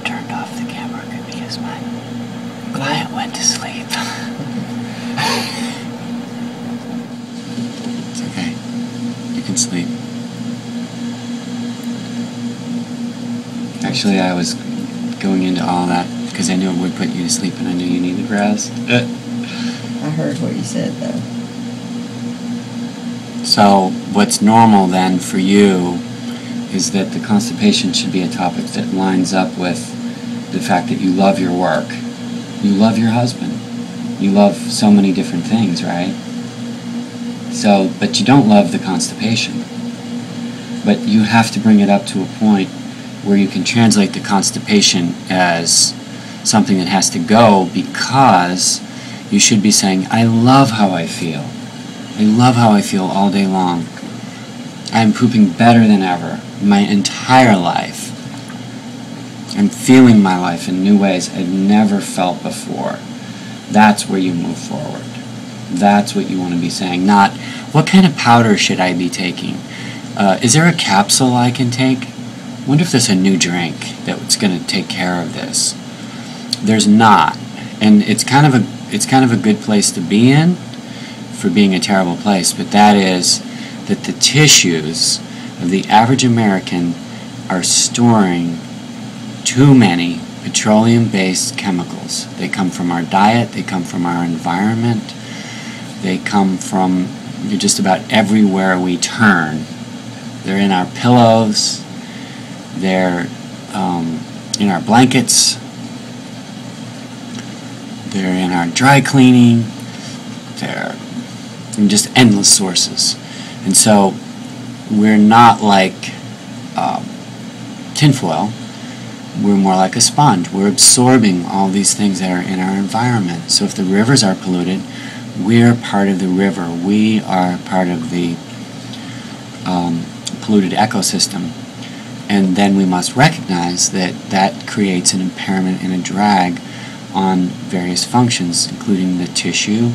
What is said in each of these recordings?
turned off the camera because my client went to sleep. It's okay. You can sleep. Actually, I was going into all that because I knew it would put you to sleep and I knew you needed rest. I heard what you said, though. So, what's normal then for you is that the constipation should be a topic that lines up with the fact that you love your work. You love your husband. You love so many different things, right? So, but you don't love the constipation. But you have to bring it up to a point where you can translate the constipation as something that has to go, because you should be saying, I love how I feel. I love how I feel all day long. I'm pooping better than ever my entire life. I'm feeling my life in new ways I've never felt before. That's where you move forward. That's what you want to be saying, not, what kind of powder should I be taking? Is there a capsule I can take? I wonder if there's a new drink that's going to take care of this. There's not. And it's kind of a good place to be in for being a terrible place, but that is that the tissues of the average American are storing too many petroleum-based chemicals. They come from our diet, they come from our environment, they come from just about everywhere we turn. They're in our pillows, they're in our blankets, they're in our dry cleaning, they're in just endless sources. And so we're not like tinfoil, we're more like a sponge. We're absorbing all these things that are in our environment. So if the rivers are polluted, we're part of the river. We are part of the polluted ecosystem. And then we must recognize that that creates an impairment and a drag on various functions, including the tissue,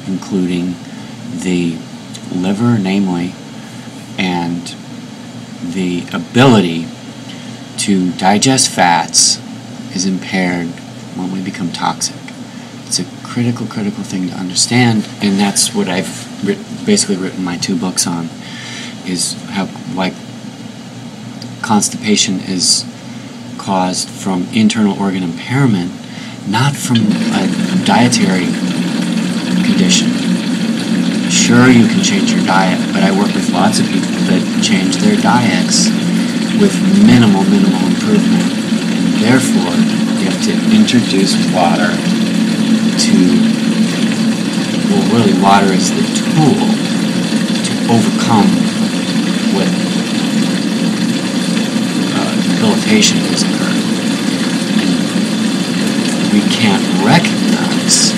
including the liver, namely, and the ability to digest fats is impaired when we become toxic. It's a critical thing to understand, and that's what I've basically written my 2 books on, is how, like, constipation is caused from internal organ impairment, not from a dietary condition. Sure, you can change your diet, but I work with lots of people that change their diets with minimal improvement. And therefore, you have to introduce water to, well, really water is the tool to overcome what debilitation has occurred. And we can't recognize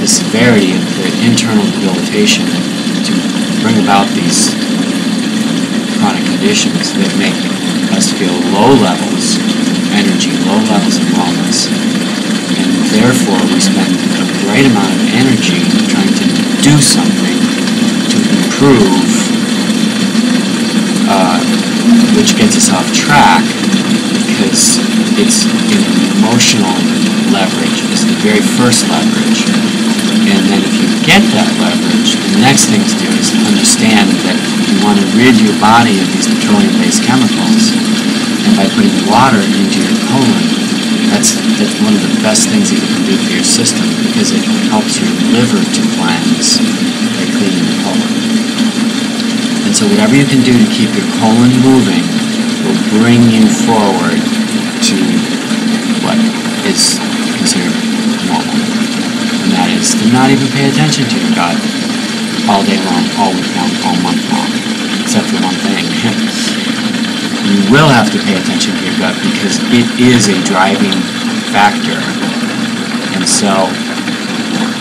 the severity of the internal debilitation to bring about these chronic conditions that make us feel low levels of energy, low levels of wellness, and therefore we spend a great amount of energy trying to do something to improve, which gets us off track because it's an emotional leverage. It's the very first leverage. And then if you get that leverage, the next thing to do is understand that you want to rid your body of these petroleum-based chemicals. And by putting water into your colon, that's one of the best things that you can do for your system, because it helps your liver to cleanse by cleaning the colon. And so whatever you can do to keep your colon moving will bring you forward to what is considered normal. And that is to not even pay attention to your gut all day long, all week long, all month long, except for one thing. You will have to pay attention to your gut because it is a driving factor. And so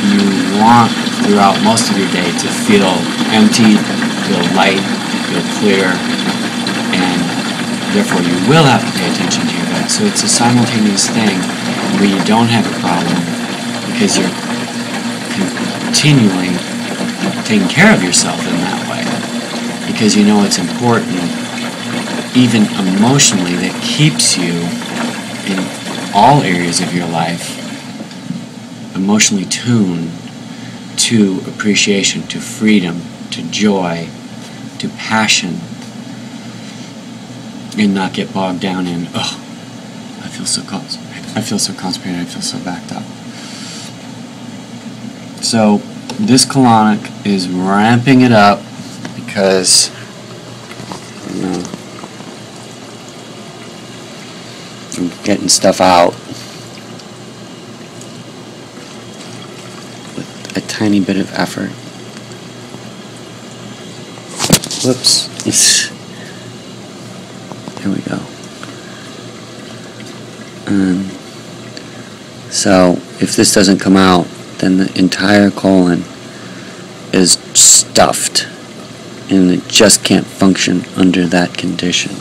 you want throughout most of your day to feel empty, feel light, feel clear, and therefore you will have to pay attention to your gut. So it's a simultaneous thing where you don't have a problem because you're continually taking care of yourself in that way, because you know it's important, even emotionally, that keeps you in all areas of your life emotionally tuned to appreciation, to freedom, to joy, to passion, and not get bogged down in, oh, I feel so constipated, I feel so backed up. So this colonic is ramping it up because, you know, I'm getting stuff out with a tiny bit of effort. Whoops. There we go. So if this doesn't come out, then the entire colon is stuffed and it just can't function under that condition.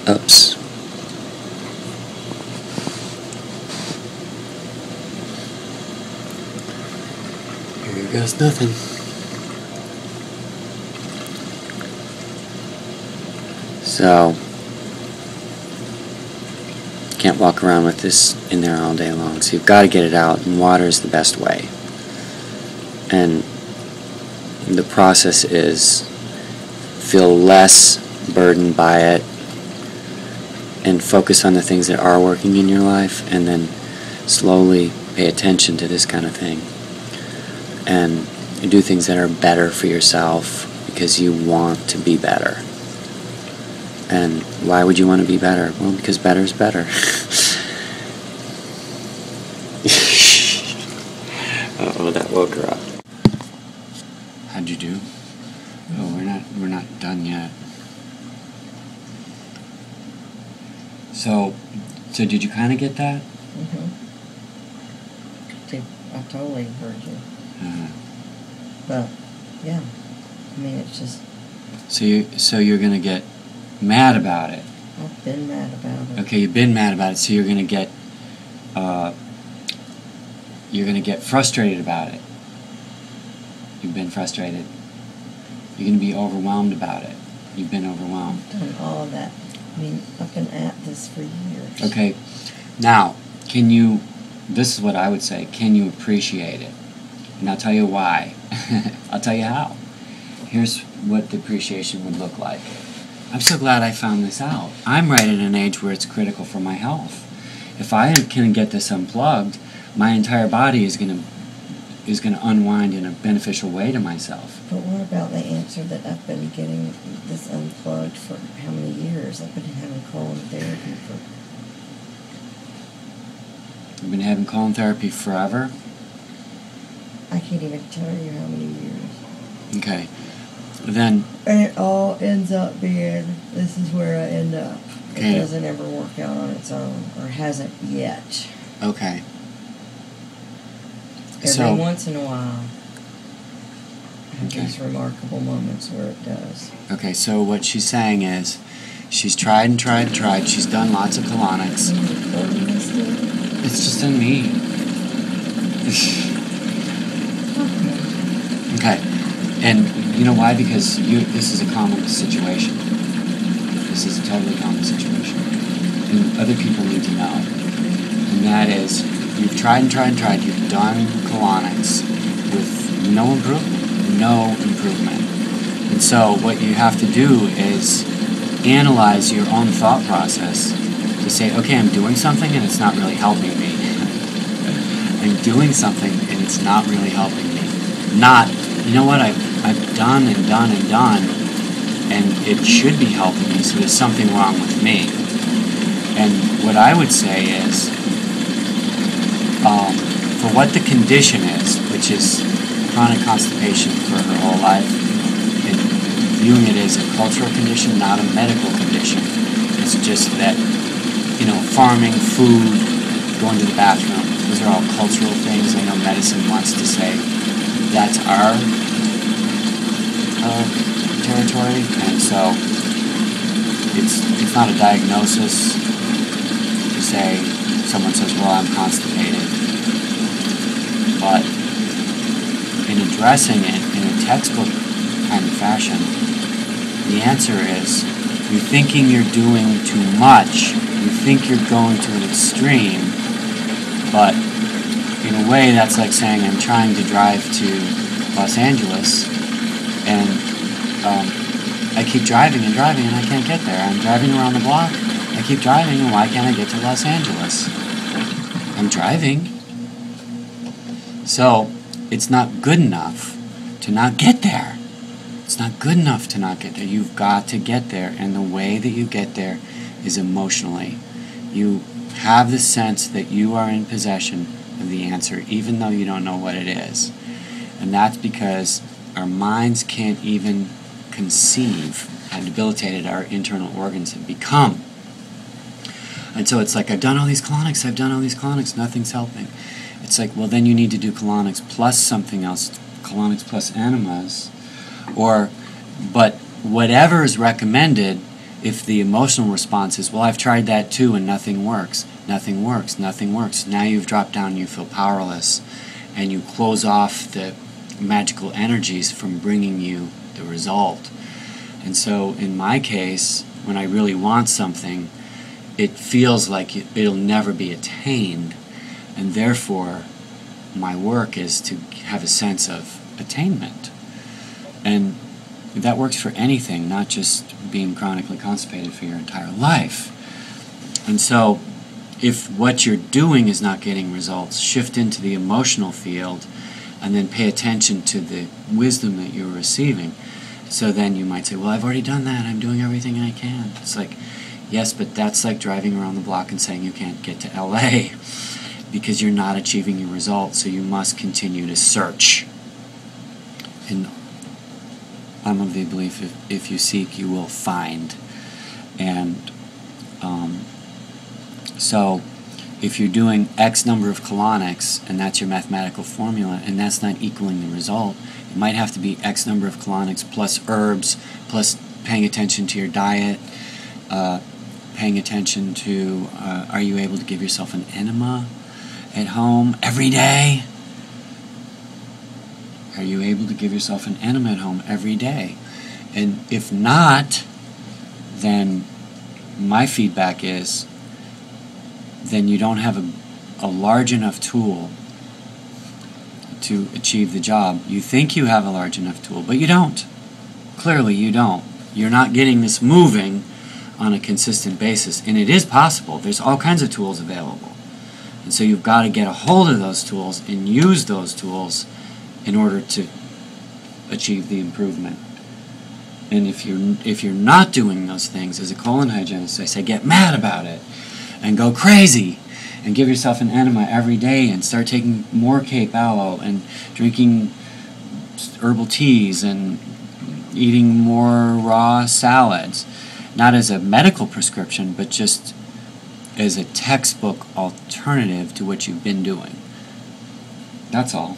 Oops. Here goes nothing. So, can't walk around with this in there all day long. So you've got to get it out, and water is the best way. And the process is feel less burdened by it and focus on the things that are working in your life, and then slowly pay attention to this kind of thing and do things that are better for yourself because you want to be better. And why would you want to be better? Well, because better is better. Uh-oh, that woke her up. How'd you do? Oh, we're not done yet. So did you kind of get that? Mm-hmm. I totally heard you. But yeah, I mean, it's just. So you're gonna get mad about it. I've been mad about it. Okay, you've been mad about it, so you're gonna get frustrated about it. You've been frustrated. You're gonna be overwhelmed about it. You've been overwhelmed. I've done all of that. I mean, I've been at this for years. Okay, now, this is what I would say, can you appreciate it? And I'll tell you why. I'll tell you how. Here's what the appreciation would look like. I'm so glad I found this out. I'm right at an age where it's critical for my health. If I can get this unplugged, my entire body is going to unwind in a beneficial way to myself. But what about the answer that I've been getting this unplugged for how many years? I've been having colon therapy for. You've been having colon therapy forever? I can't even tell you how many years. Okay. Then. And it all ends up being, this is where I end up. Okay. It doesn't ever work out on its own, or hasn't yet. Okay. Every once in a while, I have Okay. these remarkable moments where it does. Okay, so what she's saying is, she's tried and tried and tried. She's done lots of colonics. Are you recording this still? It's just in me. Okay, and you know why? Because this is a common situation. This is a totally common situation. And other people need to know. And that is, you've tried and tried and tried. You've done colonics with no improvement. And so what you have to do is analyze your own thought process to say, okay, I'm doing something and it's not really helping me. I'm doing something and it's not really helping me. Not, you know what, I've done and done and done, and it should be helping me, so there's something wrong with me. And what I would say is, for what the condition is, which is chronic constipation for her whole life, and viewing it as a cultural condition, not a medical condition. It's just that, farming, food, going to the bathroom, those are all cultural things. I know medicine wants to say that's our territory, and so it's not a diagnosis to say, someone says, well, I'm constipated. But in addressing it in a textbook kind of fashion, the answer is you're thinking you're doing too much. You think you're going to an extreme, but in a way that's like saying I'm trying to drive to Los Angeles and I keep driving and driving and I can't get there. I'm driving around the block. I keep driving and why can't I get to Los Angeles? I'm driving. So it's not good enough to not get there. It's not good enough to not get there. You've got to get there, and the way that you get there is emotionally. You have the sense that you are in possession of the answer, even though you don't know what it is. And that's because our minds can't even conceive how debilitated our internal organs have become. And so it's like, I've done all these colonics, nothing's helping. It's like, well, then you need to do colonics plus something else, colonics plus enemas, but whatever is recommended, if the emotional response is, well, I've tried that too and nothing works. Now you've dropped down and you feel powerless, and you close off the magical energies from bringing you the result. And so in my case, when I really want something, it feels like it'll never be attained, and therefore my work is to have a sense of attainment. And that works for anything, not just being chronically constipated for your entire life. And so if what you're doing is not getting results, shift into the emotional field and then pay attention to the wisdom that you're receiving. So then you might say, well, I've already done that. I'm doing everything I can. It's like, yes, but that's like driving around the block and saying you can't get to LA because you're not achieving your results, so you must continue to search. And I'm of the belief if you seek, you will find. And so if you're doing X number of colonics, and that's your mathematical formula, and that's not equaling the result, it might have to be X number of colonics plus herbs, plus paying attention to your diet, paying attention to, are you able to give yourself an enema at home every day? Are you able to give yourself an enema at home every day? And if not, then my feedback is, then you don't have a large enough tool to achieve the job. You think you have a large enough tool, but you don't. Clearly you don't. You're not getting this moving on a consistent basis. And it is possible. There's all kinds of tools available. And so you've got to get a hold of those tools and use those tools in order to achieve the improvement. And if you're not doing those things, as a colon hygienist, I say get mad about it and go crazy and give yourself an enema every day and start taking more Cape Aloe and drinking herbal teas and eating more raw salads. Not as a medical prescription, but just as a textbook alternative to what you've been doing. That's all.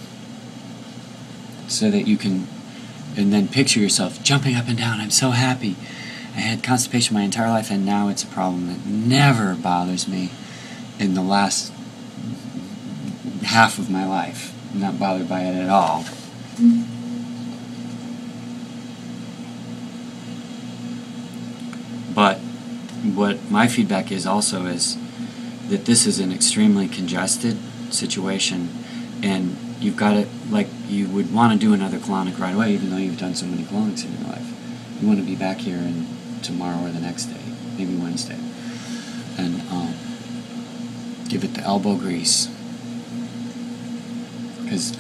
So that you can, and then picture yourself jumping up and down. I'm so happy. I had constipation my entire life, and now it's a problem that never bothers me in the last half of my life. I'm not bothered by it at all. But what my feedback is also is that this is an extremely congested situation, and you've got to, like, you would want to do another colonic right away, even though you've done so many colonics in your life. You want to be back here tomorrow or the next day, maybe Wednesday, and give it the elbow grease. Because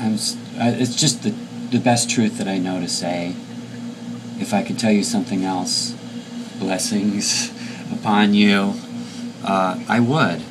it's just the best truth that I know to say. If I could tell you something else, blessings upon you, I would.